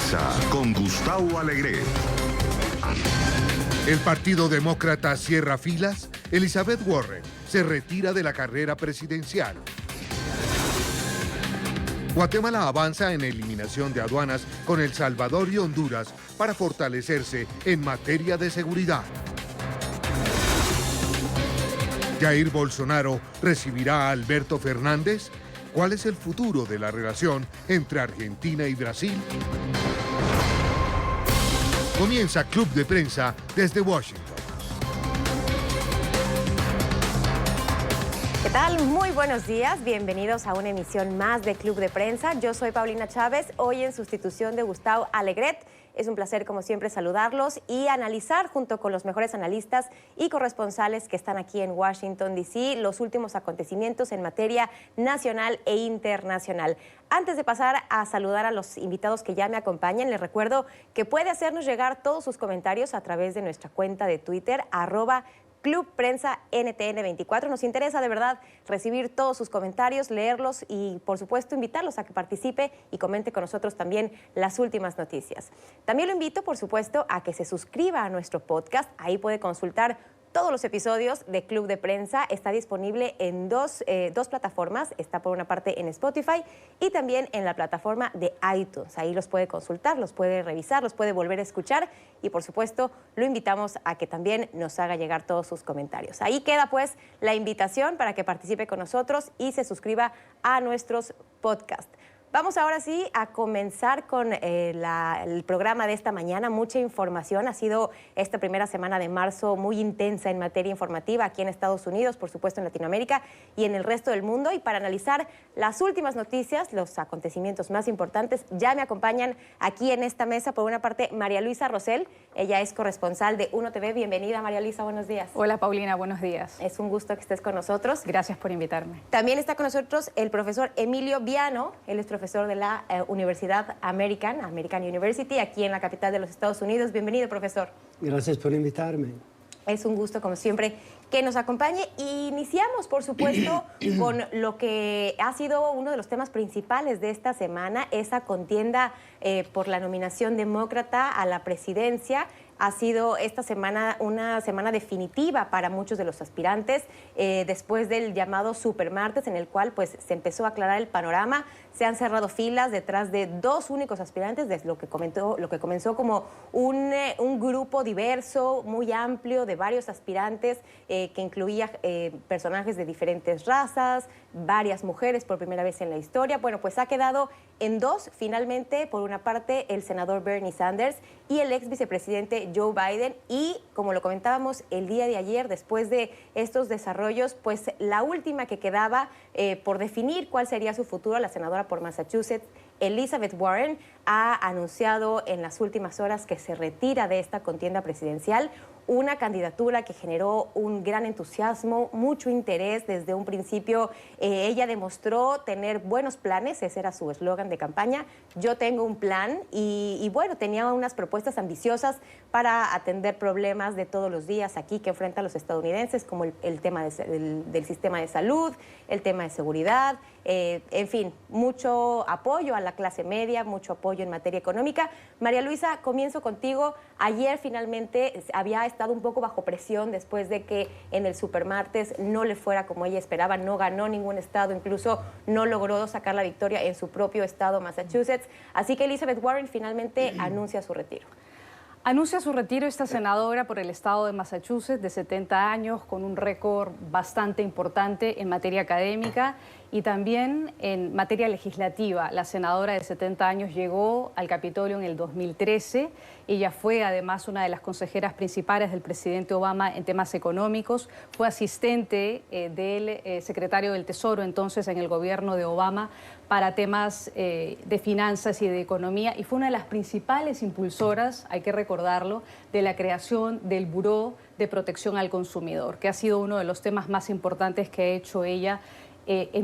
Prensa con Gustavo Alegret. El Partido Demócrata cierra filas. Elizabeth Warren se retira de la carrera presidencial. Guatemala avanza en eliminación de aduanas con El Salvador y Honduras para fortalecerse en materia de seguridad. Jair Bolsonaro recibirá a Alberto Fernández. ¿Cuál es el futuro de la relación entre Argentina y Brasil? Comienza Club de Prensa desde Washington. ¿Qué tal? Muy buenos días. Bienvenidos a una emisión más de Club de Prensa. Yo soy Paulina Chávez, hoy en sustitución de Gustavo Alegret. Es un placer, como siempre, saludarlos y analizar junto con los mejores analistas y corresponsales que están aquí en Washington, D.C., los últimos acontecimientos en materia nacional e internacional. Antes de pasar a saludar a los invitados que ya me acompañan, les recuerdo que puede hacernos llegar todos sus comentarios a través de nuestra cuenta de Twitter, Club Prensa NTN24. Nos interesa de verdad recibir todos sus comentarios, leerlos y, por supuesto, invitarlos a que participe y comente con nosotros también las últimas noticias. También lo invito, por supuesto, a que se suscriba a nuestro podcast. Ahí puede consultar todos los episodios de Club de Prensa. Está disponible en dos plataformas. Está por una parte en Spotify y también en la plataforma de iTunes. Ahí los puede consultar, los puede revisar, los puede volver a escuchar y, por supuesto, lo invitamos a que también nos haga llegar todos sus comentarios. Ahí queda, pues, la invitación para que participe con nosotros y se suscriba a nuestros podcasts. Vamos ahora sí a comenzar con el programa de esta mañana. Mucha información. Ha sido esta primera semana de marzo muy intensa en materia informativa aquí en Estados Unidos, por supuesto en Latinoamérica y en el resto del mundo. Y para analizar las últimas noticias, los acontecimientos más importantes, ya me acompañan aquí en esta mesa, por una parte, María Luisa Rosell. Ella es corresponsal de Uno TV. Bienvenida, María Luisa, buenos días. Hola, Paulina, buenos días. Es un gusto que estés con nosotros. Gracias por invitarme. También está con nosotros el profesor Emilio Viano. Él es profesor de la Universidad American University, aquí en la capital de los Estados Unidos. Bienvenido, profesor. Gracias por invitarme. Es un gusto, como siempre, que nos acompañe. Iniciamos, por supuesto, con lo que ha sido uno de los temas principales de esta semana, esa contienda por la nominación demócrata a la presidencia. Ha sido esta semana una semana definitiva para muchos de los aspirantes, después del llamado Supermartes, en el cual pues se empezó a aclarar el panorama. Se han cerrado filas detrás de dos únicos aspirantes, desde lo que comenzó como un grupo diverso, muy amplio, de varios aspirantes, que incluía personajes de diferentes razas, varias mujeres por primera vez en la historia. Bueno, pues ha quedado en dos, finalmente, por una parte, el senador Bernie Sanders y el ex vicepresidente Joe Biden. Y, como lo comentábamos el día de ayer, después de estos desarrollos, pues la última que quedaba por definir cuál sería su futuro, la senadora por Massachusetts, Elizabeth Warren, ha anunciado en las últimas horas que se retira de esta contienda presidencial. Una candidatura que generó un gran entusiasmo, mucho interés desde un principio. Ella demostró tener buenos planes, ese era su eslogan de campaña. Yo tengo un plan y bueno, tenía unas propuestas ambiciosas para atender problemas de todos los días aquí que enfrentan los estadounidenses, como el tema del sistema de salud, el tema de seguridad, en fin, mucho apoyo a la clase media, mucho apoyo en materia económica. María Luisa, comienzo contigo. Ayer finalmente había estado un poco bajo presión después de que en el Supermartes no le fuera como ella esperaba, no ganó ningún estado, incluso no logró sacar la victoria en su propio estado, Massachusetts. Así que Elizabeth Warren finalmente anuncia su retiro. Anuncia su retiro esta senadora por el estado de Massachusetts, de 70 años, con un récord bastante importante en materia académica y también en materia legislativa. La senadora de 70 años llegó al Capitolio en el 2013. Ella fue además una de las consejeras principales del presidente Obama en temas económicos. Fue asistente del secretario del Tesoro entonces en el gobierno de Obama para temas de finanzas y de economía, y fue una de las principales impulsoras, hay que recordarlo, de la creación del Buró de Protección al Consumidor, que ha sido uno de los temas más importantes que ha hecho ella en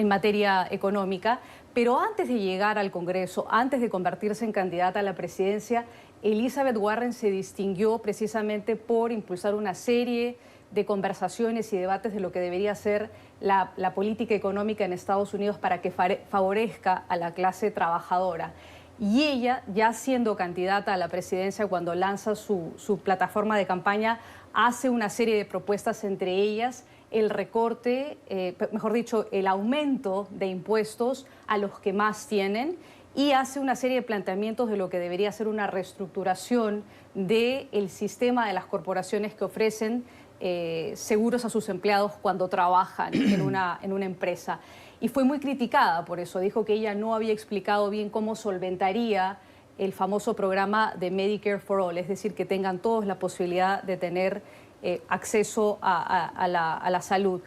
materia económica. Pero antes de llegar al Congreso, antes de convertirse en candidata a la presidencia, Elizabeth Warren se distinguió precisamente por impulsar una serie de conversaciones y debates de lo que debería ser la política económica en Estados Unidos para que favorezca a la clase trabajadora. Y ella, ya siendo candidata a la presidencia, cuando lanza su plataforma de campaña, hace una serie de propuestas, entre ellas el recorte, mejor dicho, el aumento de impuestos a los que más tienen, y hace una serie de planteamientos de lo que debería ser una reestructuración del sistema de las corporaciones que ofrecen seguros a sus empleados cuando trabajan en una empresa. Y fue muy criticada por eso. Dijo que ella no había explicado bien cómo solventaría el famoso programa de Medicare for All, es decir, que tengan todos la posibilidad de tener acceso a la salud.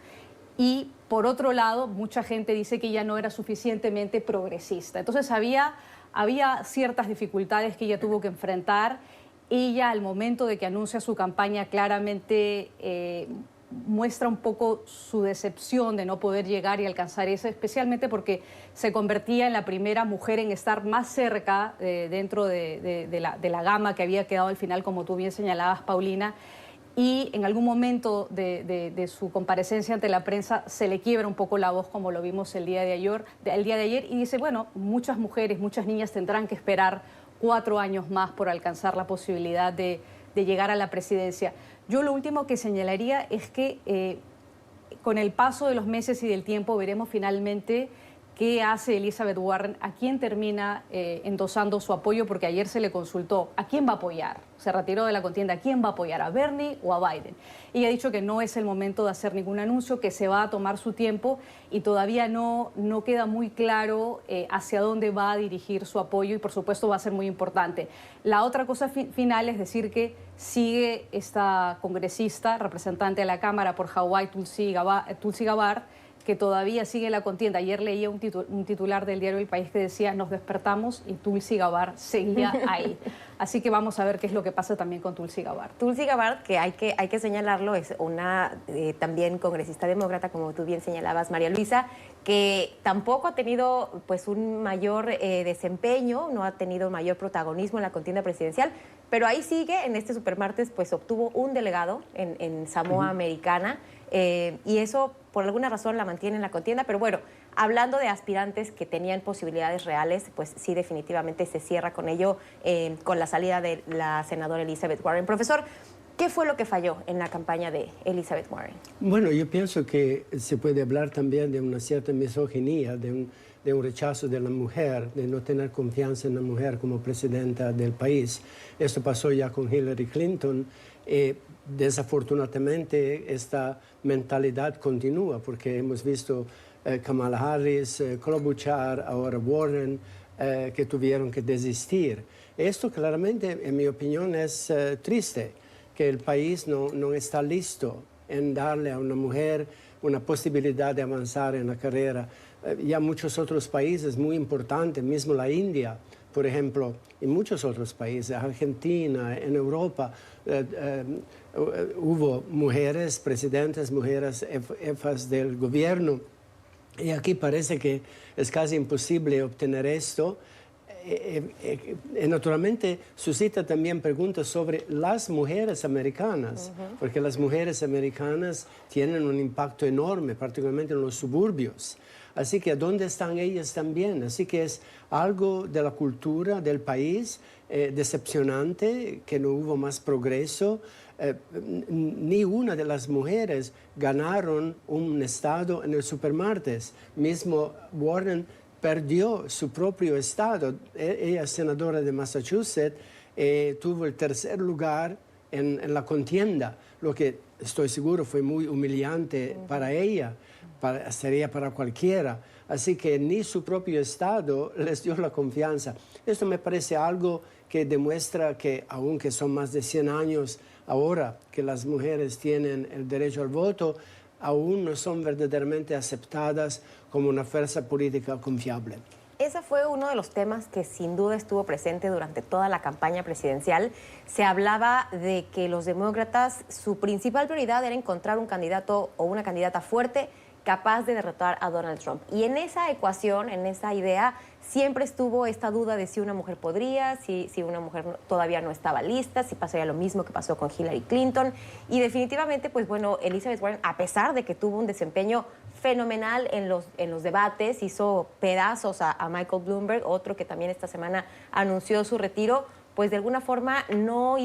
Y por otro lado, mucha gente dice que ella no era suficientemente progresista. Entonces había ciertas dificultades que ella tuvo que enfrentar. Ella, al momento de que anuncia su campaña, claramente muestra un poco su decepción de no poder llegar y alcanzar eso, especialmente porque se convertía en la primera mujer en estar más cerca dentro de la gama que había quedado al final, como tú bien señalabas, Paulina. Y en algún momento de su comparecencia ante la prensa se le quiebra un poco la voz, como lo vimos el día de ayer, y dice, bueno, muchas mujeres, muchas niñas tendrán que esperar 4 años más por alcanzar la posibilidad de llegar a la presidencia. Yo lo último que señalaría es que con el paso de los meses y del tiempo veremos finalmente qué hace Elizabeth Warren, a quién termina endosando su apoyo, porque ayer se le consultó a quién va a apoyar. Se retiró de la contienda, ¿a quién va a apoyar? ¿A Bernie o a Biden? Ella ha dicho que no es el momento de hacer ningún anuncio, que se va a tomar su tiempo y todavía no queda muy claro hacia dónde va a dirigir su apoyo, y por supuesto va a ser muy importante. La otra cosa final es decir que sigue esta congresista, representante de la Cámara por Hawái, Tulsi Gabbard, que todavía sigue la contienda. Ayer leía un titular del diario El País que decía: nos despertamos y Tulsi Gabbard seguía ahí. Así que vamos a ver qué es lo que pasa también con Tulsi Gabbard. Tulsi Gabbard, que hay que señalarlo, es una también congresista demócrata, como tú bien señalabas, María Luisa, que tampoco ha tenido pues un mayor desempeño, no ha tenido mayor protagonismo en la contienda presidencial, pero ahí sigue. En este supermartes pues obtuvo un delegado en Samoa Americana, y eso por alguna razón la mantiene en la contienda. Pero bueno, hablando de aspirantes que tenían posibilidades reales, pues sí, definitivamente se cierra con ello, con la salida de la senadora Elizabeth Warren. Profesor, ¿qué fue lo que falló en la campaña de Elizabeth Warren? Bueno, yo pienso que se puede hablar también de una cierta misoginia, de un rechazo de la mujer, de no tener confianza en la mujer como presidenta del país. Esto pasó ya con Hillary Clinton. Desafortunadamente, esta mentalidad continúa, porque hemos visto Kamala Harris, Klobuchar, ahora Warren, que tuvieron que desistir. Esto claramente, en mi opinión, es triste, que el país no está listo en darle a una mujer una posibilidad de avanzar en la carrera. Ya muchos otros países muy importantes, mismo la India, por ejemplo, y muchos otros países, Argentina, en Europa, hubo mujeres presidentes, mujeres jefas del gobierno, y aquí parece que es casi imposible obtener esto. Naturalmente suscita también preguntas sobre las mujeres americanas, porque las mujeres americanas tienen un impacto enorme, particularmente en los suburbios. Así que ¿dónde están ellas también? Así que es algo de la cultura del país decepcionante, que no hubo más progreso. Ni una de las mujeres ganaron un estado en el supermartes. Mismo Warren perdió su propio estado. Ella es senadora de Massachusetts, tuvo el 3er lugar en la contienda, lo que estoy seguro fue muy humillante para ella, sería para cualquiera. Así que ni su propio estado les dio la confianza. Esto me parece algo que demuestra que, aunque son más de 100 años ahora que las mujeres tienen el derecho al voto, aún no son verdaderamente aceptadas como una fuerza política confiable. Ese fue uno de los temas que sin duda estuvo presente durante toda la campaña presidencial. Se hablaba de que los demócratas, su principal prioridad era encontrar un candidato o una candidata fuerte capaz de derrotar a Donald Trump. Y en esa ecuación, en esa idea, siempre estuvo esta duda de si una mujer podría, si una mujer todavía no estaba lista, si pasaría lo mismo que pasó con Hillary Clinton. Y definitivamente, pues bueno, Elizabeth Warren, a pesar de que tuvo un desempeño fenomenal en los debates, hizo pedazos a Michael Bloomberg, otro que también esta semana anunció su retiro, pues de alguna forma no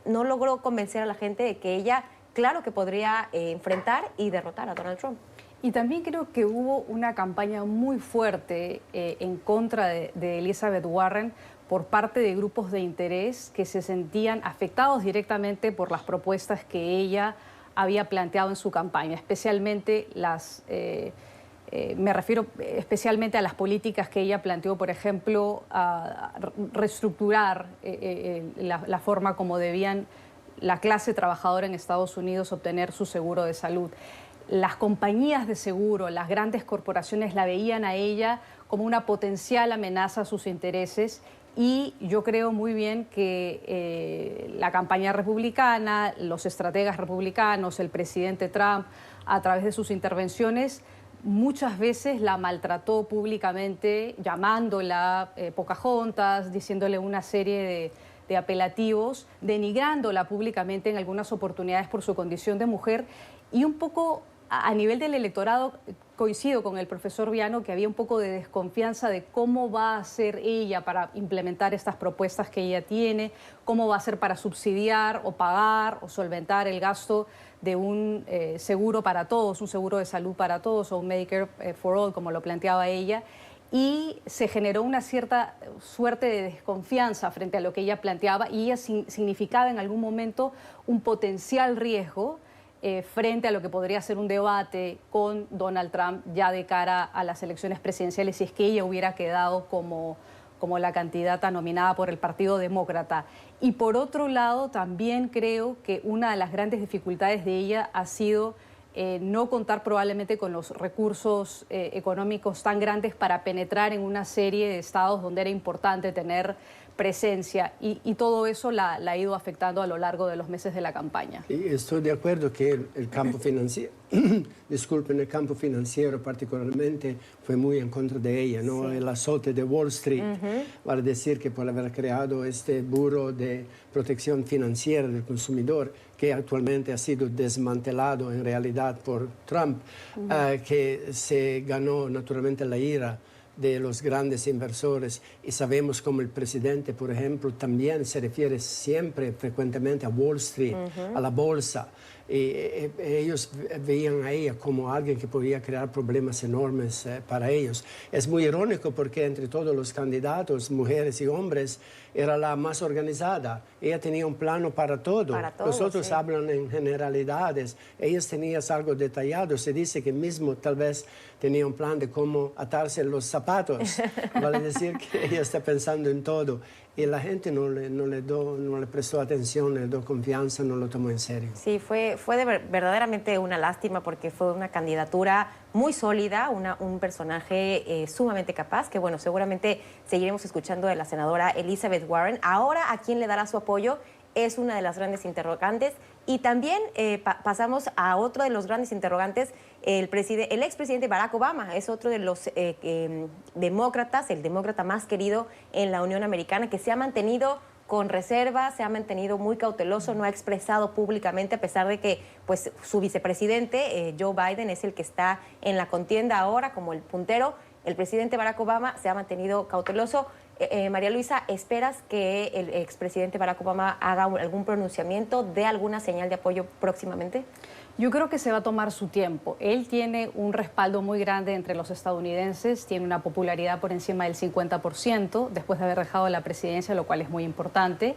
logró convencer a la gente de que ella, claro que podría enfrentar y derrotar a Donald Trump. Y también creo que hubo una campaña muy fuerte en contra de Elizabeth Warren por parte de grupos de interés que se sentían afectados directamente por las propuestas que ella había planteado en su campaña, especialmente me refiero especialmente a las políticas que ella planteó, por ejemplo, a reestructurar la forma como debían la clase trabajadora en Estados Unidos obtener su seguro de salud. Las compañías de seguro, las grandes corporaciones la veían a ella como una potencial amenaza a sus intereses y yo creo muy bien que la campaña republicana, los estrategas republicanos, el presidente Trump, a través de sus intervenciones, muchas veces la maltrató públicamente, llamándola Pocahontas, diciéndole una serie de apelativos, denigrándola públicamente en algunas oportunidades por su condición de mujer y un poco a nivel del electorado coincido con el profesor Viano que había un poco de desconfianza de cómo va a ser ella para implementar estas propuestas que ella tiene, cómo va a ser para subsidiar o pagar o solventar el gasto de un seguro para todos, un seguro de salud para todos o un Medicare for All, como lo planteaba ella. Y se generó una cierta suerte de desconfianza frente a lo que ella planteaba y ella significaba en algún momento un potencial riesgo frente a lo que podría ser un debate con Donald Trump ya de cara a las elecciones presidenciales si es que ella hubiera quedado como la candidata nominada por el Partido Demócrata. Y por otro lado, también creo que una de las grandes dificultades de ella ha sido no contar probablemente con los recursos económicos tan grandes para penetrar en una serie de estados donde era importante tener presencia y todo eso la ha ido afectando a lo largo de los meses de la campaña. Y estoy de acuerdo que el campo financiero, disculpen, el campo financiero particularmente fue muy en contra de ella, ¿no? Sí. El azote de Wall Street, vale decir que por haber creado este Buró de Protección Financiera del Consumidor, que actualmente ha sido desmantelado en realidad por Trump, que se ganó naturalmente la ira de los grandes inversores y sabemos como el presidente, por ejemplo, también se refiere siempre, frecuentemente a Wall Street, a la bolsa. Ellos veían a ella como alguien que podía crear problemas enormes para ellos. Es muy irónico porque entre todos los candidatos, mujeres y hombres, era la más organizada. Ella tenía un plano para todo. Los otros sí hablan en generalidades. Ellas tenían algo detallado. Se dice que mismo tal vez tenía un plan de cómo atarse los zapatos. Vale decir que ella está pensando en todo. Y la gente no le prestó atención, le dio confianza, no lo tomó en serio. Sí, fue verdaderamente una lástima porque fue una candidatura muy sólida, un personaje sumamente capaz, que bueno, seguramente seguiremos escuchando de la senadora Elizabeth Warren. Ahora, ¿a quién le dará su apoyo? Es una de las grandes interrogantes. Y también pasamos a otro de los grandes interrogantes, el expresidente Barack Obama es otro de los demócratas, el demócrata más querido en la Unión Americana, que se ha mantenido con reserva, se ha mantenido muy cauteloso, no ha expresado públicamente, a pesar de que pues, su vicepresidente, Joe Biden, es el que está en la contienda ahora como el puntero. El presidente Barack Obama se ha mantenido cauteloso. María Luisa, ¿esperas que el expresidente Barack Obama haga algún pronunciamiento, dé alguna señal de apoyo próximamente? Yo creo que se va a tomar su tiempo. Él tiene un respaldo muy grande entre los estadounidenses, tiene una popularidad por encima del 50% después de haber dejado la presidencia, lo cual es muy importante.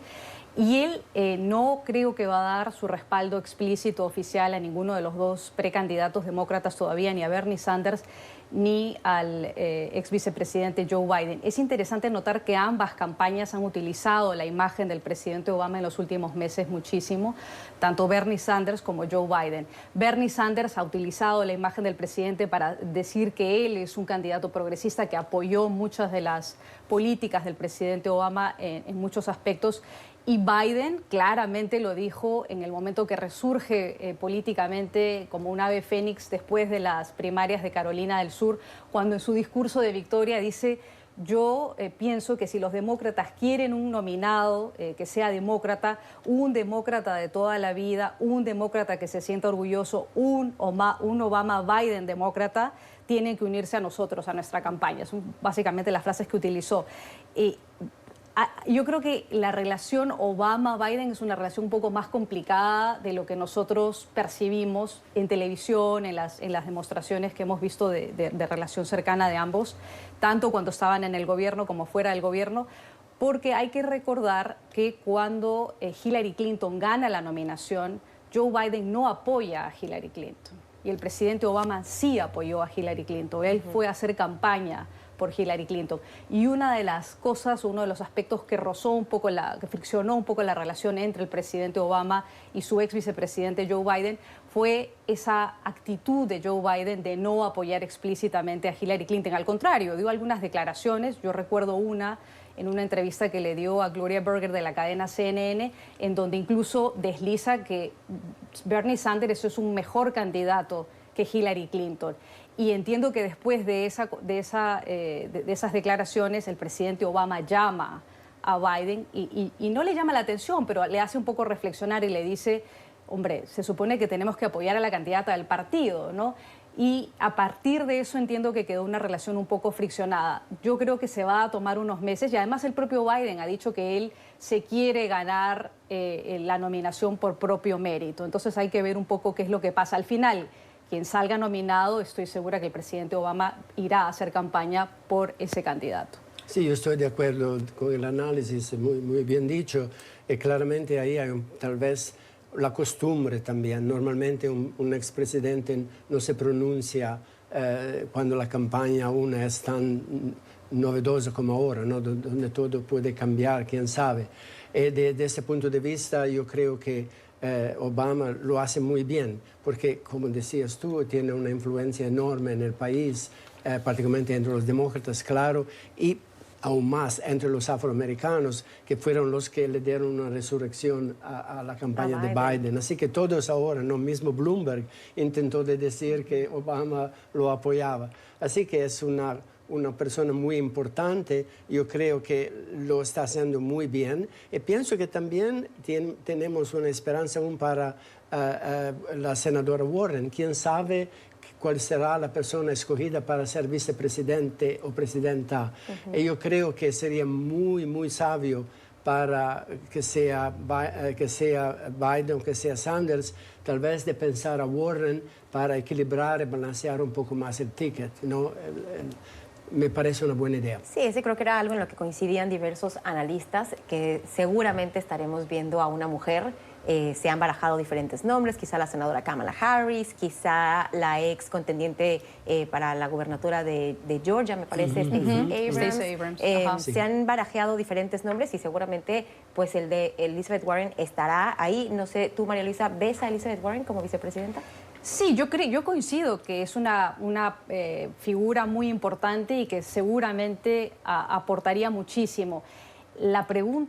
Y él no creo que va a dar su respaldo explícito oficial a ninguno de los dos precandidatos demócratas todavía, ni a Bernie Sanders ni al ex vicepresidente Joe Biden. Es interesante notar que ambas campañas han utilizado la imagen del presidente Obama en los últimos meses muchísimo, tanto Bernie Sanders como Joe Biden. Bernie Sanders ha utilizado la imagen del presidente para decir que él es un candidato progresista que apoyó muchas de las políticas del presidente Obama en muchos aspectos. Y Biden claramente lo dijo en el momento que resurge políticamente como un ave fénix después de las primarias de Carolina del Sur, cuando en su discurso de victoria dice: yo pienso que si los demócratas quieren un nominado que sea demócrata, un demócrata de toda la vida, un demócrata que se sienta orgulloso, un Obama-Biden demócrata, tienen que unirse a nosotros, a nuestra campaña. Son básicamente las frases que utilizó. Yo creo que la relación Obama-Biden es una relación un poco más complicada de lo que nosotros percibimos en televisión, en las demostraciones que hemos visto de relación cercana de ambos, tanto cuando estaban en el gobierno como fuera del gobierno, porque hay que recordar que cuando Hillary Clinton gana la nominación, Joe Biden no apoya a Hillary Clinton y el presidente Obama sí apoyó a Hillary Clinton. Él fue a hacer campaña por Hillary Clinton. Y una de las cosas, uno de los aspectos que que friccionó un poco la relación entre el presidente Obama y su ex vicepresidente Joe Biden fue esa actitud de Joe Biden de no apoyar explícitamente a Hillary Clinton. Al contrario, dio algunas declaraciones, yo recuerdo en una entrevista que le dio a Gloria Berger de la cadena CNN, en donde incluso desliza que Bernie Sanders es un mejor candidato que Hillary Clinton. Y entiendo que después de esas declaraciones el presidente Obama llama a Biden y no le llama la atención, pero le hace un poco reflexionar y le dice: hombre, se supone que tenemos que apoyar a la candidata del partido, ¿no? Y a partir de eso entiendo que quedó una relación un poco friccionada. Yo creo que se va a tomar unos meses y además el propio Biden ha dicho que él se quiere ganar la nominación por propio mérito. Entonces hay que ver un poco qué es lo que pasa. Al final, quien salga nominado, estoy segura que el presidente Obama irá a hacer campaña por ese candidato. Sí, yo estoy de acuerdo con el análisis, muy bien dicho. Claramente ahí hay tal vez la costumbre también. Normalmente un expresidente no se pronuncia cuando la campaña aún es tan novedosa como ahora, ¿no? Donde todo puede cambiar, quién sabe. Desde ese punto de vista yo creo que Obama lo hace muy bien, porque como decías tú, tiene una influencia enorme en el país, particularmente entre los demócratas, claro, y aún más entre los afroamericanos, que fueron los que le dieron una resurrección a la campaña de Biden. Así que todos ahora, no mismo Bloomberg intentó decir que Obama lo apoyaba. Así que es una persona muy importante. Yo creo que lo está haciendo muy bien. Y pienso que también tenemos una esperanza aún para la senadora Warren. ¿Quién sabe cuál será la persona escogida para ser vicepresidente o presidenta? Y yo creo que sería muy sabio para que sea Biden o que sea Sanders, tal vez de pensar a Warren para equilibrar y balancear un poco más el ticket, ¿no? Me parece una buena idea. Sí, ese creo que era algo en lo que coincidían diversos analistas, que seguramente estaremos viendo a una mujer. Se han barajado diferentes nombres, quizá la senadora Kamala Harris, quizá la ex contendiente para la gubernatura de Georgia, me parece, Stacey Abrams. Se han barajeado diferentes nombres y seguramente pues el de Elizabeth Warren estará ahí. No sé, tú, María Luisa, ¿ves a Elizabeth Warren como vicepresidenta? Sí, yo coincido que es una figura muy importante y que seguramente aportaría muchísimo. La cuestión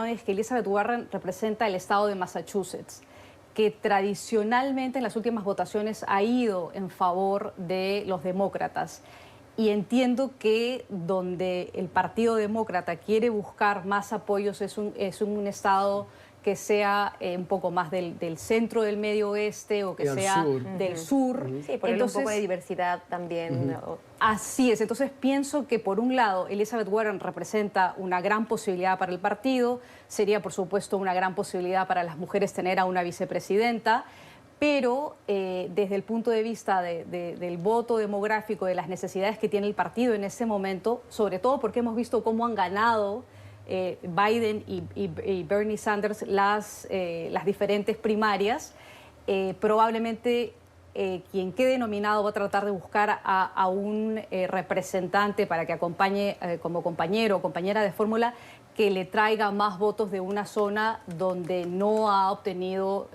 es que Elizabeth Warren representa el estado de Massachusetts, que tradicionalmente en las últimas votaciones ha ido en favor de los demócratas. Y entiendo que donde el Partido Demócrata quiere buscar más apoyos es un estado que sea un poco más del centro del medio oeste o que sea del sur. Sí, por un poco de diversidad también. Así es, entonces pienso que por un lado Elizabeth Warren representa una gran posibilidad para el partido, sería por supuesto una gran posibilidad para las mujeres tener a una vicepresidenta, pero desde el punto de vista del voto demográfico, de las necesidades que tiene el partido en ese momento, sobre todo porque hemos visto cómo han ganado Biden y Bernie Sanders las diferentes primarias, probablemente quien quede nominado va a tratar de buscar a un representante para que acompañe como compañero o compañera de fórmula que le traiga más votos de una zona donde no ha obtenido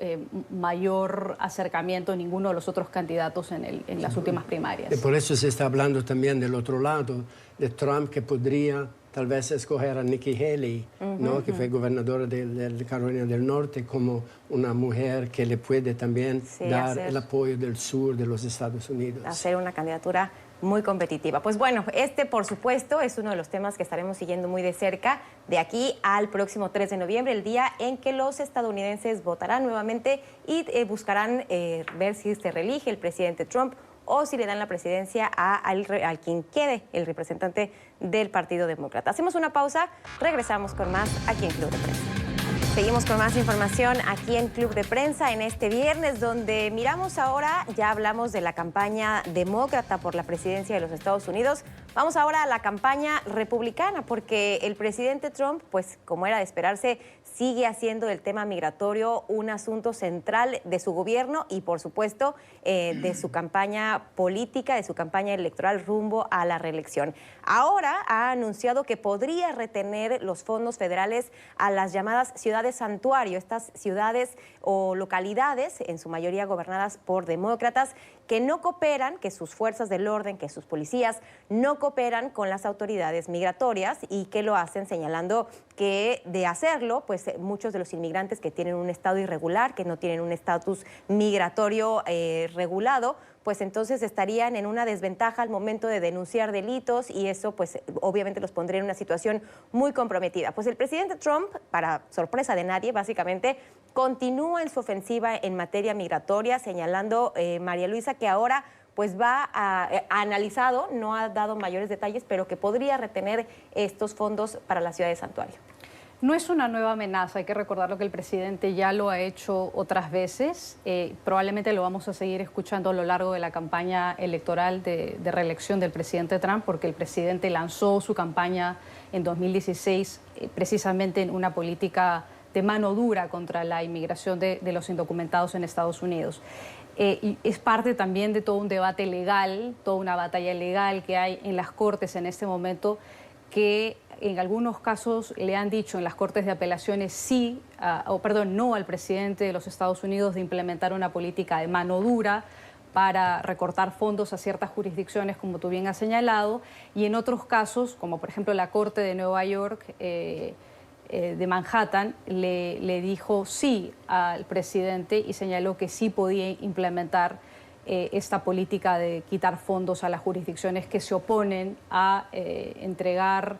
mayor acercamiento ninguno de los otros candidatos en las últimas primarias. Y por eso se está hablando también del otro lado, de Trump, que podría tal vez escoger a Nikki Haley, ¿no? Que fue gobernadora de Carolina del Norte, como una mujer que le puede también dar el apoyo del sur de los Estados Unidos. Hacer una candidatura muy competitiva. Pues bueno, este por supuesto es uno de los temas que estaremos siguiendo muy de cerca de aquí al próximo 3 de noviembre, el día en que los estadounidenses votarán nuevamente y buscarán ver si se reelige el presidente Trump o si le dan la presidencia al quien quede el representante del Partido Demócrata. Hacemos una pausa, regresamos con más aquí en Club de Prensa. Seguimos con más información aquí en Club de Prensa en este viernes, donde miramos ahora, ya hablamos de la campaña demócrata por la presidencia de los Estados Unidos. Vamos ahora a la campaña republicana, porque el presidente Trump, pues como era de esperarse, sigue haciendo del tema migratorio un asunto central de su gobierno y, por supuesto, de su campaña política, de su campaña electoral rumbo a la reelección. Ahora ha anunciado que podría retener los fondos federales a las llamadas ciudades santuario, estas ciudades o localidades, en su mayoría gobernadas por demócratas, que no cooperan, que sus fuerzas del orden, que sus policías no cooperan con las autoridades migratorias y que lo hacen señalando que de hacerlo, pues muchos de los inmigrantes que tienen un estado irregular, que no tienen un estatus migratorio regulado, pues entonces estarían en una desventaja al momento de denunciar delitos y eso pues obviamente los pondría en una situación muy comprometida. Pues el presidente Trump, para sorpresa de nadie, básicamente continúa en su ofensiva en materia migratoria, señalando, María Luisa, que ahora pues ha analizado, no ha dado mayores detalles, pero que podría retener estos fondos para la ciudad de santuario. No es una nueva amenaza, hay que recordar que el presidente ya lo ha hecho otras veces. Probablemente lo vamos a seguir escuchando a lo largo de la campaña electoral de reelección del presidente Trump, porque el presidente lanzó su campaña en 2016 precisamente en una política de mano dura contra la inmigración de los indocumentados en Estados Unidos. Y es parte también de todo un debate legal, toda una batalla legal que hay en las Cortes en este momento, que en algunos casos le han dicho en las Cortes de Apelaciones sí, no al presidente de los Estados Unidos de implementar una política de mano dura para recortar fondos a ciertas jurisdicciones, como tú bien has señalado, y en otros casos, como por ejemplo la Corte de Nueva York, de Manhattan, le dijo sí al presidente y señaló que sí podía implementar esta política de quitar fondos a las jurisdicciones que se oponen a entregar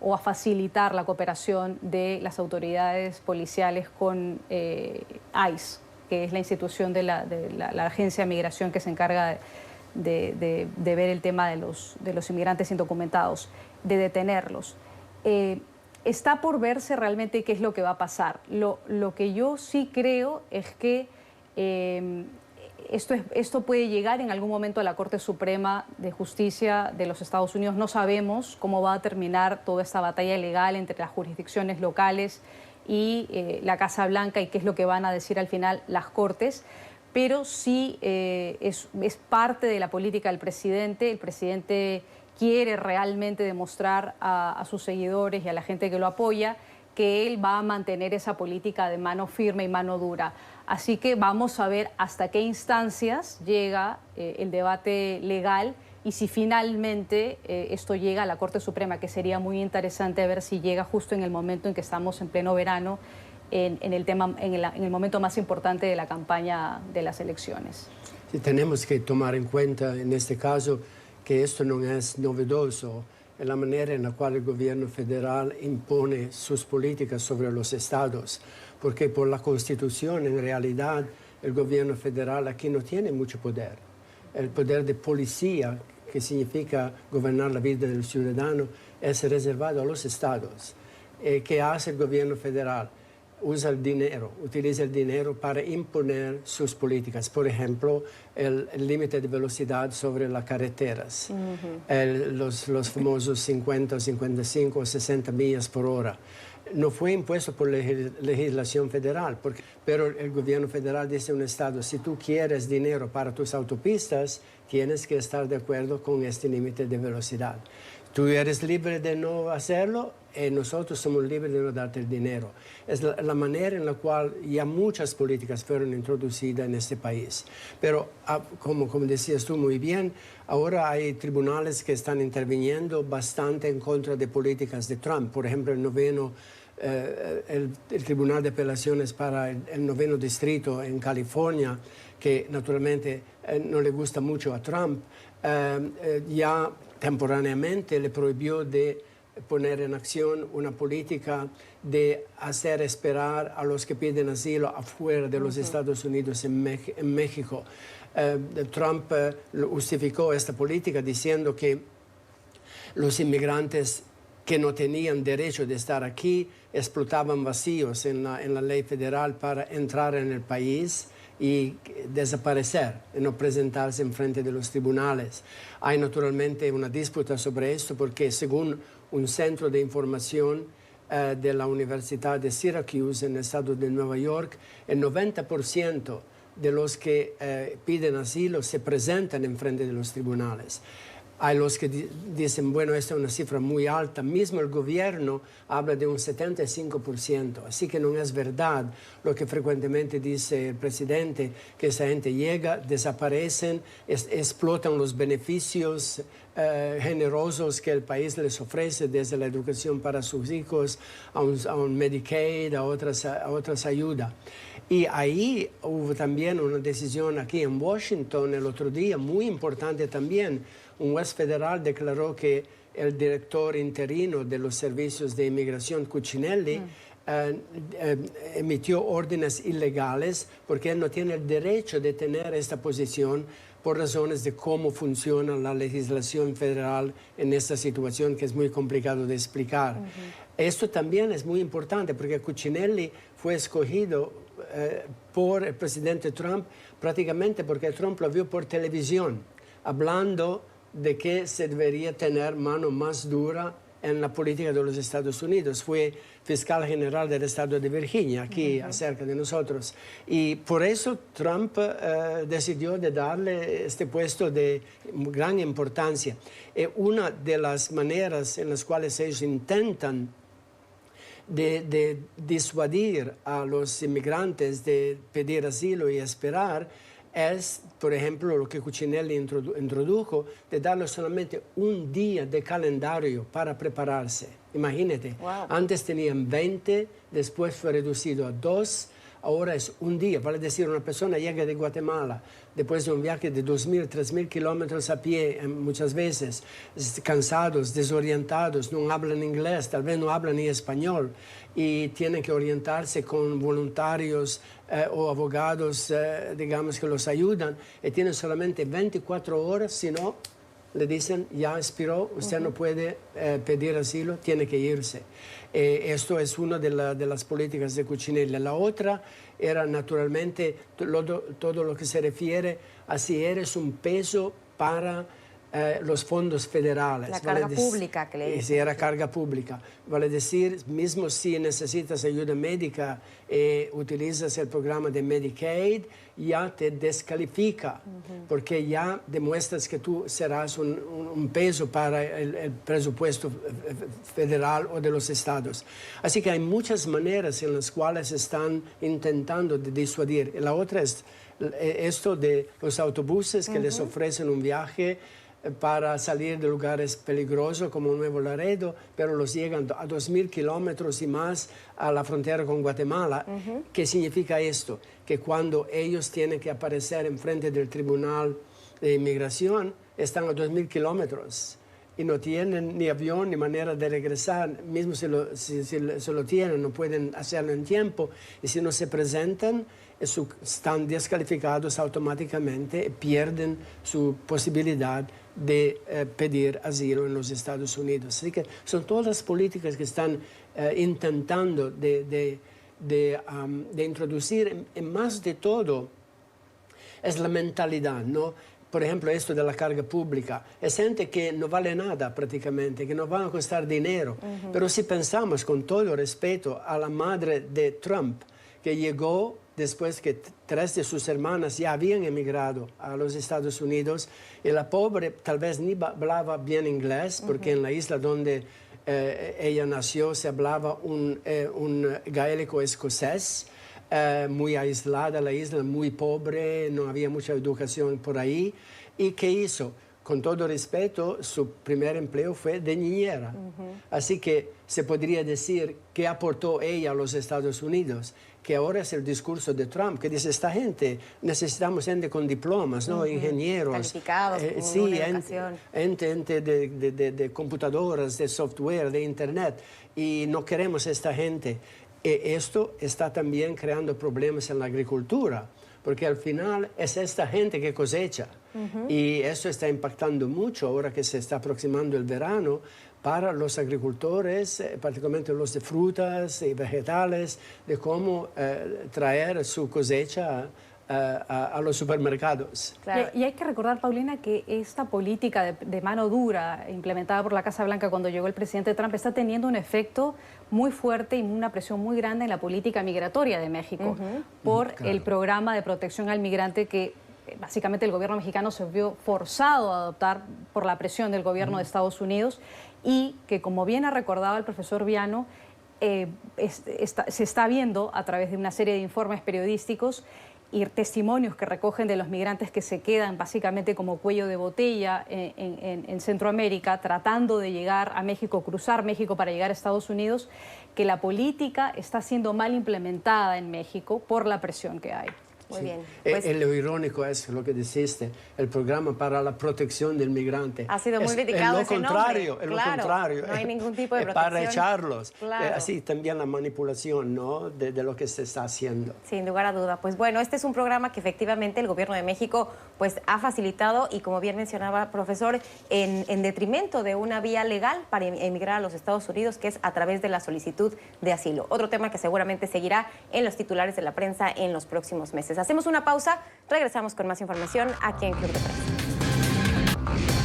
o a facilitar la cooperación de las autoridades policiales con ICE, que es la institución de la Agencia de Migración que se encarga de ver el tema de los inmigrantes indocumentados, de detenerlos. Está por verse realmente qué es lo que va a pasar. Lo que yo sí creo es que esto puede llegar en algún momento a la Corte Suprema de Justicia de los Estados Unidos. No sabemos cómo va a terminar toda esta batalla legal entre las jurisdicciones locales y la Casa Blanca y qué es lo que van a decir al final las Cortes, pero sí es parte de la política del presidente. El presidente quiere realmente demostrar a sus seguidores y a la gente que lo apoya que él va a mantener esa política de mano firme y mano dura. Así que vamos a ver hasta qué instancias llega el debate legal y si finalmente esto llega a la Corte Suprema, que sería muy interesante ver si llega justo en el momento en que estamos en pleno verano, en el momento más importante de la campaña de las elecciones. Sí, tenemos que tomar en cuenta en este caso que esto no es novedoso, en la manera en la cual el gobierno federal impone sus políticas sobre los estados, porque por la Constitución en realidad el gobierno federal aquí no tiene mucho poder. El poder de policía, que significa gobernar la vida del ciudadano, es reservado a los estados. ¿Qué hace el gobierno federal? Utiliza el dinero para imponer sus políticas. Por ejemplo, el límite de velocidad sobre las carreteras, los famosos 50, 55 o 60 millas por hora. No fue impuesto por legislación federal, pero el gobierno federal dice a un estado, si tú quieres dinero para tus autopistas, tienes que estar de acuerdo con este límite de velocidad. Tú eres libre de no hacerlo y nosotros somos libres de no darte el dinero. Es la manera en la cual ya muchas políticas fueron introducidas en este país. Pero, como decías tú muy bien, ahora hay tribunales que están interviniendo bastante en contra de políticas de Trump. Por ejemplo, el Tribunal de Apelaciones para el noveno distrito en California, que naturalmente no le gusta mucho a Trump, ya temporáneamente le prohibió de poner en acción una política de hacer esperar a los que piden asilo afuera de los Estados Unidos en México. Trump justificó esta política diciendo que los inmigrantes que no tenían derecho de estar aquí explotaban vacíos en la ley federal para entrar en el país y desaparecer, y no presentarse en frente de los tribunales. Hay naturalmente una disputa sobre esto porque según un centro de información de la Universidad de Syracuse en el estado de Nueva York, el 90% de los que piden asilo se presentan en frente de los tribunales. Hay los que dicen, bueno, esta es una cifra muy alta. Mismo el gobierno habla de un 75%. Así que no es verdad lo que frecuentemente dice el presidente, que esa gente llega, desaparecen, explotan los beneficios generosos que el país les ofrece, desde la educación para sus hijos, a un Medicaid, a otras ayudas. Y ahí hubo también una decisión aquí en Washington el otro día, muy importante también. Un juez federal declaró que el director interino de los servicios de inmigración, Cuccinelli, emitió órdenes ilegales porque él no tiene el derecho de tener esta posición por razones de cómo funciona la legislación federal en esta situación que es muy complicado de explicar. Esto también es muy importante porque Cuccinelli fue escogido por el presidente Trump prácticamente porque Trump lo vio por televisión, hablando de que se debería tener mano más dura en la política de los Estados Unidos. Fue fiscal general del estado de Virginia, aquí cerca de nosotros. Y por eso Trump decidió de darle este puesto de gran importancia. Una de las maneras en las cuales ellos intentan de disuadir a los inmigrantes de pedir asilo y esperar es, por ejemplo, lo que Cuccinelli introdujo, de darles solamente un día de calendario para prepararse. Imagínate, antes tenían 20, después fue reducido a 2, ahora es un día. Vale decir, una persona llega de Guatemala después de un viaje de 2.000, 3.000 kilómetros a pie, muchas veces, cansados, desorientados, no hablan inglés, tal vez no hablan ni español, y tienen que orientarse con voluntarios o abogados, digamos, que los ayudan, y tienen solamente 24 horas, si no, le dicen, ya expiró, usted no puede pedir asilo, tiene que irse. Esto es una de las políticas de Cuccinelli. La otra era, naturalmente, todo lo que se refiere a si eres un peso para los fondos federales. La carga pública que le dicen. Si era carga pública. Vale decir, mismo si necesitas ayuda médica y utilizas el programa de Medicaid, ya te descalifica, porque ya demuestras que tú serás un peso para el presupuesto federal o de los estados. Así que hay muchas maneras en las cuales están intentando de disuadir. La otra es esto de los autobuses que les ofrecen un viaje para salir de lugares peligrosos como Nuevo Laredo, pero los llegan a 2.000 kilómetros y más a la frontera con Guatemala. ¿Qué significa esto? Que cuando ellos tienen que aparecer en frente del Tribunal de Inmigración, están a 2.000 kilómetros y no tienen ni avión ni manera de regresar. Mismo si lo tienen, no pueden hacerlo en tiempo. Y si no se presentan, están descalificados automáticamente, pierden su posibilidad de pedir asilo en los Estados Unidos. Así que son todas las políticas que están intentando de introducir. En más de todo, es la mentalidad, ¿no? Por ejemplo, esto de la carga pública. Es gente que no vale nada prácticamente, que no van a costar dinero. Pero si pensamos, con todo respeto, a la madre de Trump, que llegó después que 3 de sus hermanas ya habían emigrado a los Estados Unidos, y la pobre tal vez ni hablaba bien inglés, porque en la isla donde ella nació se hablaba un gaélico escocés, muy aislada la isla, muy pobre, no había mucha educación por ahí. ¿Y qué hizo? Con todo respeto, su primer empleo fue de niñera. Así que se podría decir que aportó ella a los Estados Unidos, que ahora es el discurso de Trump, que dice, esta gente, necesitamos gente con diplomas, ¿no? Ingenieros. Calificados, con sí, una educación. gente de computadoras, de software, de internet, y no queremos esta gente. Esto está también creando problemas en la agricultura, porque al final es esta gente que cosecha. Y eso está impactando mucho ahora que se está aproximando el verano para los agricultores, particularmente los de frutas y vegetales, de cómo traer su cosecha a los supermercados. Claro. Y hay que recordar, Paulina, que esta política de mano dura implementada por la Casa Blanca cuando llegó el presidente Trump está teniendo un efecto muy fuerte y una presión muy grande en la política migratoria de México por el programa de protección al migrante que básicamente el gobierno mexicano se vio forzado a adoptar por la presión del gobierno de Estados Unidos, y que, como bien ha recordado el profesor Viano, se está viendo a través de una serie de informes periodísticos y testimonios que recogen de los migrantes que se quedan básicamente como cuello de botella en Centroamérica, tratando de llegar a México, cruzar México para llegar a Estados Unidos, que la política está siendo mal implementada en México por la presión que hay. Muy bien. Pues, lo irónico es lo que dijiste, el programa para la protección del migrante. Ha sido muy criticado ese nombre. Lo contrario. No hay ningún tipo de protección. Para echarlos. Claro. Así también la manipulación, ¿no? de lo que se está haciendo. Sin lugar a duda. Pues bueno, este es un programa que efectivamente el gobierno de México pues ha facilitado, y como bien mencionaba el profesor, en detrimento de una vía legal para emigrar a los Estados Unidos, que es a través de la solicitud de asilo. Otro tema que seguramente seguirá en los titulares de la prensa en los próximos meses. Hacemos una pausa, regresamos con más información aquí en Club de Prensa.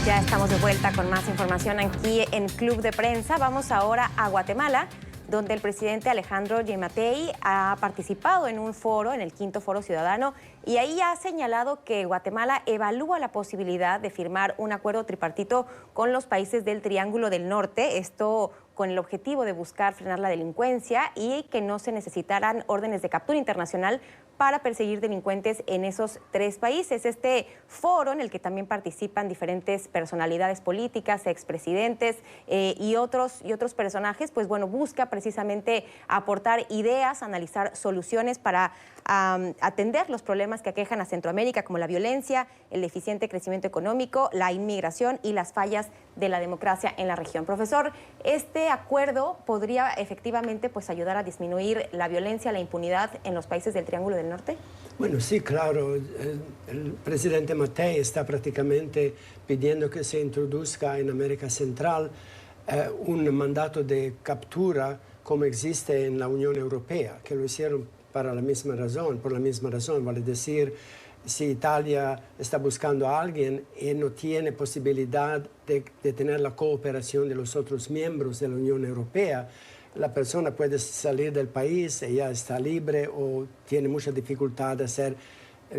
Ya estamos de vuelta con más información aquí en Club de Prensa. Vamos ahora a Guatemala, donde el presidente Alejandro Yamatei ha participado en un foro, en el 5º Foro Ciudadano, y ahí ha señalado que Guatemala evalúa la posibilidad de firmar un acuerdo tripartito con los países del Triángulo del Norte, esto con el objetivo de buscar frenar la delincuencia y que no se necesitaran órdenes de captura internacional para perseguir delincuentes en esos 3 países. Este foro, en el que también participan diferentes personalidades políticas, expresidentes y otros personajes, pues bueno, busca precisamente aportar ideas, analizar soluciones para atender los problemas que aquejan a Centroamérica, como la violencia, el deficiente crecimiento económico, la inmigración y las fallas de la democracia en la región. Profesor, ¿este acuerdo podría efectivamente pues ayudar a disminuir la violencia, la impunidad en los países del Triángulo del Norte? Bueno, sí, claro. El presidente Matei está prácticamente pidiendo que se introduzca en América Central un mandato de captura como existe en la Unión Europea, que lo hicieron por la misma razón, vale decir, si Italia está buscando a alguien y no tiene posibilidad de tener la cooperación de los otros miembros de la Unión Europea, la persona puede salir del país, ella está libre o tiene mucha dificultad de ser,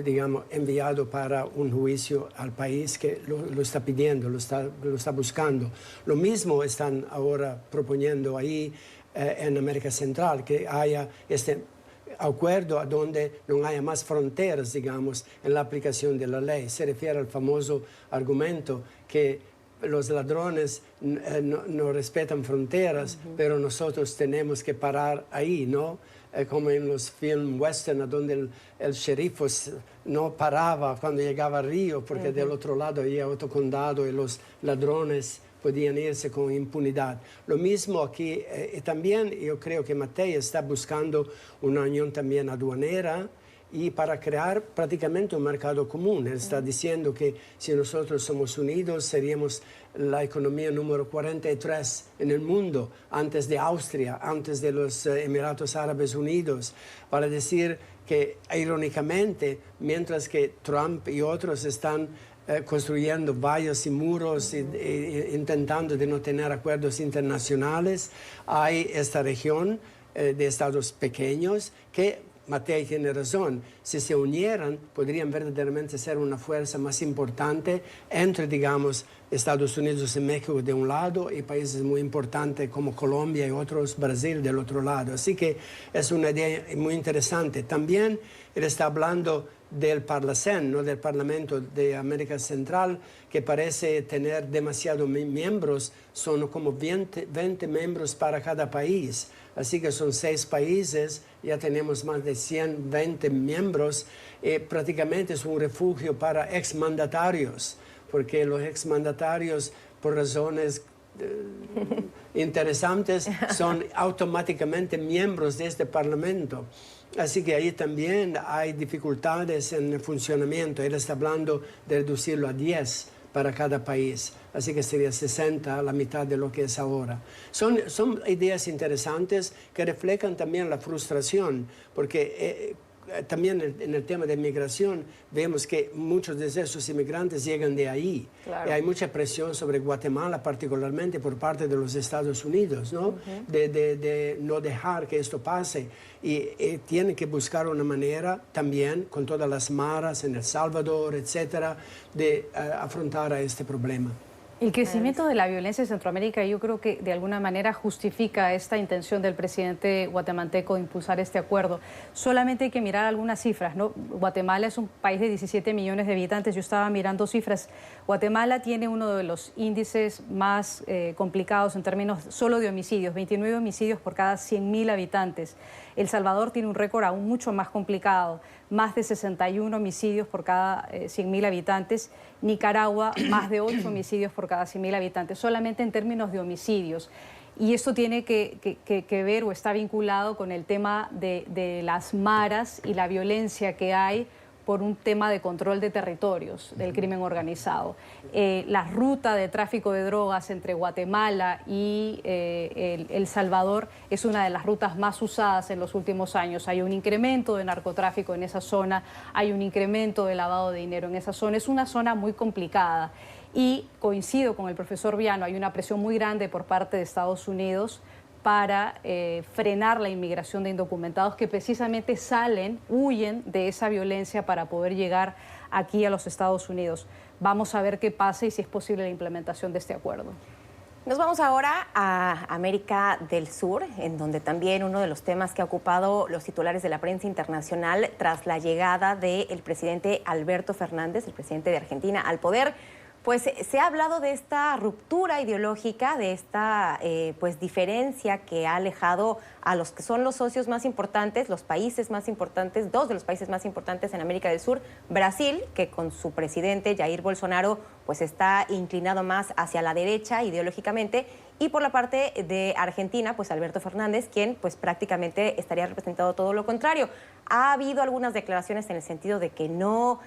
digamos, enviado para un juicio al país que lo está pidiendo, lo está buscando. Lo mismo están ahora proponiendo ahí en América Central, que haya este acuerdo donde no haya más fronteras, digamos, en la aplicación de la ley. Se refiere al famoso argumento que los ladrones no respetan fronteras, pero nosotros tenemos que parar ahí, ¿no? Como en los films western, donde el sheriff no paraba cuando llegaba a Río, porque del otro lado había otro condado y los ladrones podían irse con impunidad. Lo mismo aquí, y también yo creo que Matei está buscando una unión también aduanera y para crear prácticamente un mercado común. Él está diciendo que si nosotros somos unidos seríamos la economía número 43 en el mundo, antes de Austria, antes de los Emiratos Árabes Unidos. Para decir que, irónicamente, mientras que Trump y otros están construyendo vallas y muros intentando de no tener acuerdos internacionales, hay esta región de estados pequeños que Matei tiene razón, si se unieran podrían verdaderamente ser una fuerza más importante entre, digamos, Estados Unidos y México de un lado y países muy importantes como Colombia y otros, Brasil del otro lado. Así que es una idea muy interesante. También él está hablando del Parlacén, ¿no? Del Parlamento de América Central, que parece tener demasiados miembros, son como 20 miembros para cada país. Así que son 6 países, ya tenemos más de 120 miembros, prácticamente es un refugio para exmandatarios, porque los exmandatarios, por razones interesantes, son automáticamente miembros de este Parlamento. Así que ahí también hay dificultades en el funcionamiento. Él está hablando de reducirlo a 10 para cada país. Así que sería 60, la mitad de lo que es ahora. Son ideas interesantes que reflejan también la frustración, porque también en el tema de migración vemos que muchos de esos inmigrantes llegan de ahí. Claro. Y hay mucha presión sobre Guatemala, particularmente por parte de los Estados Unidos, ¿no? De no dejar que esto pase. Y tienen que buscar una manera también, con todas las maras en El Salvador, etcétera, de afrontar a este problema. El crecimiento de la violencia en Centroamérica yo creo que de alguna manera justifica esta intención del presidente guatemalteco de impulsar este acuerdo. Solamente hay que mirar algunas cifras, ¿no? Guatemala es un país de 17 millones de habitantes. Yo estaba mirando cifras. Guatemala tiene uno de los índices más complicados en términos solo de homicidios, 29 homicidios por cada 100.000 habitantes. El Salvador tiene un récord aún mucho más complicado, más de 61 homicidios por cada 100.000 habitantes. Nicaragua, más de 8 homicidios por cada 100.000 habitantes, solamente en términos de homicidios. Y esto tiene que ver o está vinculado con el tema de las maras y la violencia que hay por un tema de control de territorios del crimen organizado. La ruta de tráfico de drogas entre Guatemala y El Salvador es una de las rutas más usadas en los últimos años. Hay un incremento de narcotráfico en esa zona, hay un incremento de lavado de dinero en esa zona. Es una zona muy complicada y coincido con el profesor Viano, hay una presión muy grande por parte de Estados Unidos para frenar la inmigración de indocumentados que precisamente huyen de esa violencia para poder llegar aquí a los Estados Unidos. Vamos a ver qué pasa y si es posible la implementación de este acuerdo. Nos vamos ahora a América del Sur, en donde también uno de los temas que ha ocupado los titulares de la prensa internacional tras la llegada del presidente Alberto Fernández, el presidente de Argentina, al poder. Pues se ha hablado de esta ruptura ideológica, de esta pues diferencia que ha alejado a los que son los socios más importantes, los países más importantes, 2 de los países más importantes en América del Sur, Brasil, que con su presidente Jair Bolsonaro pues está inclinado más hacia la derecha ideológicamente, y por la parte de Argentina, pues Alberto Fernández, quien pues prácticamente estaría representado todo lo contrario. Ha habido algunas declaraciones en el sentido de que no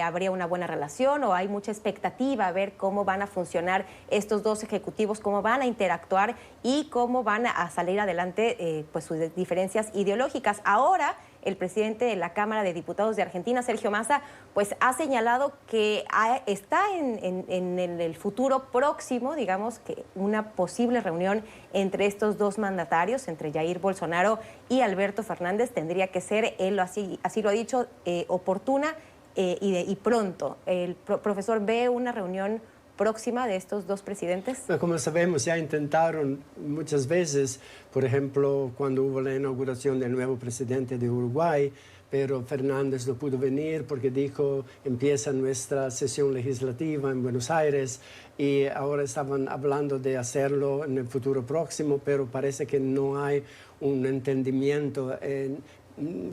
habría una buena relación o hay mucha expectativa a ver cómo van a funcionar estos 2 ejecutivos, cómo van a interactuar y cómo van a salir adelante pues sus diferencias ideológicas. Ahora, el presidente de la Cámara de Diputados de Argentina, Sergio Massa, pues ha señalado que está en el futuro próximo, digamos, que una posible reunión entre estos 2 mandatarios, entre Jair Bolsonaro y Alberto Fernández, tendría que ser, él así lo ha dicho, oportuna y pronto. ¿El profesor ve una reunión próxima de estos 2 presidentes? Como sabemos, ya intentaron muchas veces, por ejemplo, cuando hubo la inauguración del nuevo presidente de Uruguay, pero Fernández no pudo venir porque dijo, empieza nuestra sesión legislativa en Buenos Aires y ahora estaban hablando de hacerlo en el futuro próximo, pero parece que no hay un entendimiento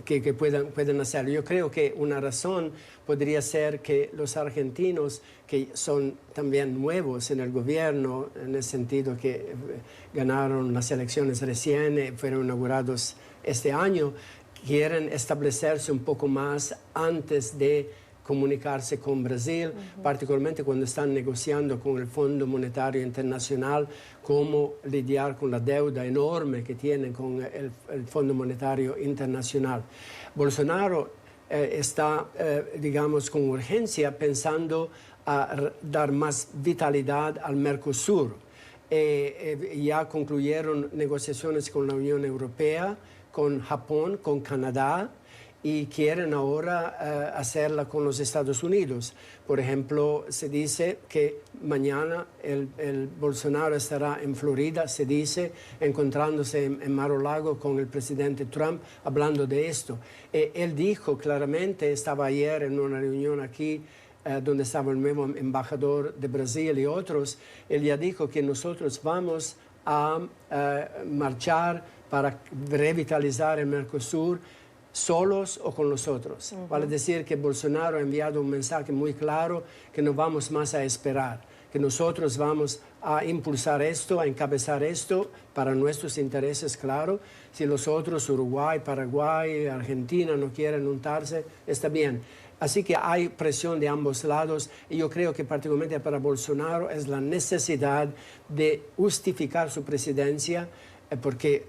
que puedan hacerlo. Yo creo que una razón podría ser que los argentinos, que son también nuevos en el gobierno, en el sentido que ganaron las elecciones recién, fueron inaugurados este año, quieren establecerse un poco más antes de comunicarse con Brasil, particularmente cuando están negociando con el Fondo Monetario Internacional cómo lidiar con la deuda enorme que tienen con el Fondo Monetario Internacional. Bolsonaro está, digamos, con urgencia pensando a dar más vitalidad al Mercosur. Ya concluyeron negociaciones con la Unión Europea, con Japón, con Canadá, y quieren ahora hacerla con los Estados Unidos. Por ejemplo, se dice que mañana el Bolsonaro estará en Florida, se dice, encontrándose en Mar-a-Lago con el presidente Trump, hablando de esto. Él dijo claramente, estaba ayer en una reunión aquí, donde estaba el nuevo embajador de Brasil y otros, él ya dijo que nosotros vamos a marchar para revitalizar el Mercosur, solos o con los otros. Vale decir que Bolsonaro ha enviado un mensaje muy claro que no vamos más a esperar, que nosotros vamos a impulsar esto, a encabezar esto para nuestros intereses, claro. Si los otros, Uruguay, Paraguay, Argentina, no quieren untarse, está bien. Así que hay presión de ambos lados y yo creo que particularmente para Bolsonaro es la necesidad de justificar su presidencia, porque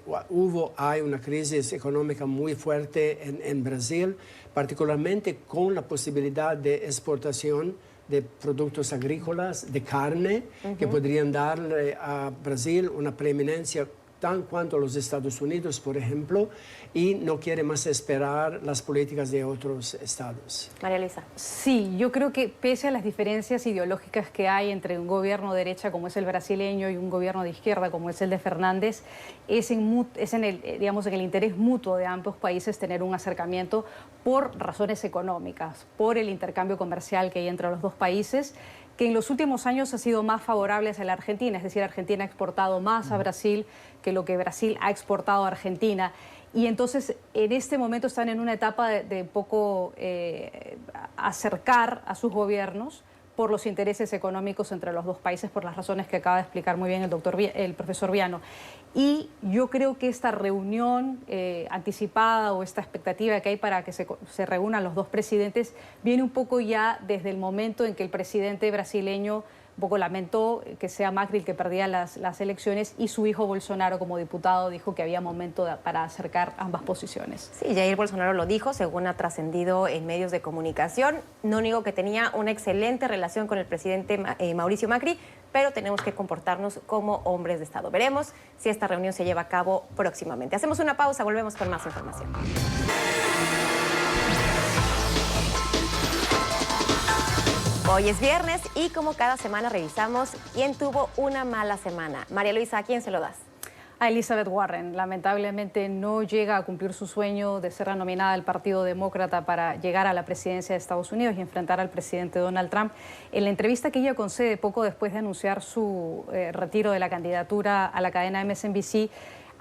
hay una crisis económica muy fuerte en Brasil, particularmente con la posibilidad de exportación de productos agrícolas, de carne, que podrían darle a Brasil una preeminencia tan cuanto a los Estados Unidos, por ejemplo, y no quiere más esperar las políticas de otros estados. María Luisa. Sí, yo creo que pese a las diferencias ideológicas que hay entre un gobierno de derecha como es el brasileño y un gobierno de izquierda como es el de Fernández, es en el interés mutuo de ambos países tener un acercamiento por razones económicas, por el intercambio comercial que hay entre los dos países, que en los últimos años ha sido más favorable hacia la Argentina, es decir, Argentina ha exportado más a Brasil que lo que Brasil ha exportado a Argentina. Y entonces, en este momento están en una etapa de poco acercar a sus gobiernos por los intereses económicos entre los dos países, por las razones que acaba de explicar muy bien el profesor Viano. Y yo creo que esta reunión anticipada o esta expectativa que hay para que se reúnan los dos presidentes viene un poco ya desde el momento en que el presidente brasileño un poco lamentó que sea Macri el que perdía las elecciones y su hijo Bolsonaro como diputado dijo que había momento para acercar ambas posiciones. Sí, Jair Bolsonaro lo dijo, según ha trascendido en medios de comunicación. No niego que tenía una excelente relación con el presidente Mauricio Macri, pero tenemos que comportarnos como hombres de Estado. Veremos si esta reunión se lleva a cabo próximamente. Hacemos una pausa, volvemos con más información. Hoy es viernes y como cada semana revisamos quién tuvo una mala semana. María Luisa, ¿a quién se lo das? A Elizabeth Warren. Lamentablemente no llega a cumplir su sueño de ser nominada al Partido Demócrata para llegar a la presidencia de Estados Unidos y enfrentar al presidente Donald Trump. En la entrevista que ella concede poco después de anunciar su retiro de la candidatura a la cadena MSNBC,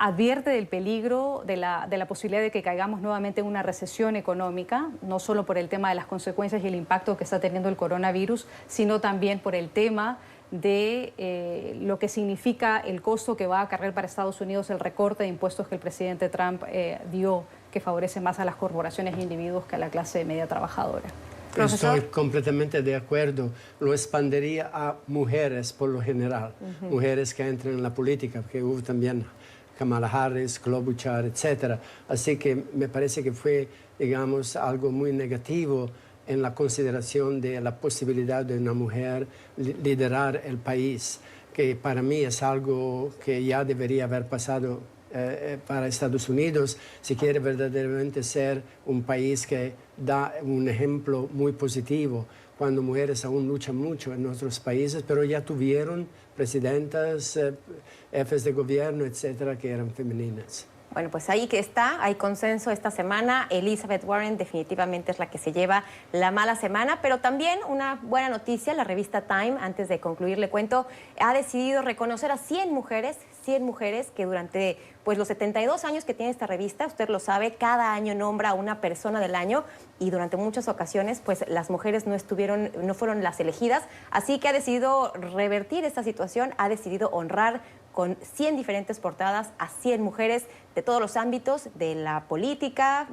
advierte del peligro de la posibilidad de que caigamos nuevamente en una recesión económica, no solo por el tema de las consecuencias y el impacto que está teniendo el coronavirus, sino también por el tema de lo que significa el costo que va a acarrear para Estados Unidos el recorte de impuestos que el presidente Trump dio, que favorece más a las corporaciones e individuos que a la clase media trabajadora. Profesor. Estoy completamente de acuerdo. Lo expandiría a mujeres por lo general, mujeres que entran en la política, porque hubo también Kamala Harris, Klobuchar, etc. Así que me parece que fue, digamos, algo muy negativo en la consideración de la posibilidad de una mujer liderar el país, que para mí es algo que ya debería haber pasado para Estados Unidos si quiere verdaderamente ser un país que da un ejemplo muy positivo, cuando mujeres aún luchan mucho en otros países, pero ya tuvieron presidentas, jefes de gobierno, etcétera, que eran femeninas. Bueno, pues ahí que está, hay consenso esta semana. Elizabeth Warren definitivamente es la que se lleva la mala semana, pero también una buena noticia, la revista Time, antes de concluir le cuento, ha decidido reconocer a 100 mujeres que durante pues, los 72 años que tiene esta revista, usted lo sabe, cada año nombra a una persona del año y durante muchas ocasiones pues las mujeres no fueron las elegidas, así que ha decidido revertir esta situación, ha decidido honrar con 100 diferentes portadas a 100 mujeres de todos los ámbitos, de la política,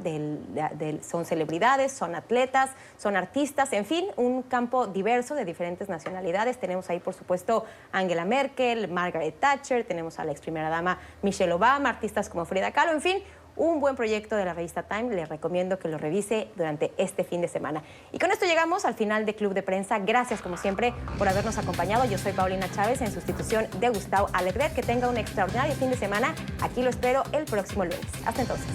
son celebridades, son atletas, son artistas, en fin, un campo diverso de diferentes nacionalidades. Tenemos ahí, por supuesto, Angela Merkel, Margaret Thatcher, tenemos a la ex primera dama Michelle Obama, artistas como Frida Kahlo, en fin, un buen proyecto de la revista Time. Les recomiendo que lo revise durante este fin de semana. Y con esto llegamos al final de Club de Prensa. Gracias, como siempre, por habernos acompañado. Yo soy Paulina Chávez, en sustitución de Gustavo Alegret. Que tenga un extraordinario fin de semana. Aquí lo espero el próximo lunes. Hasta entonces.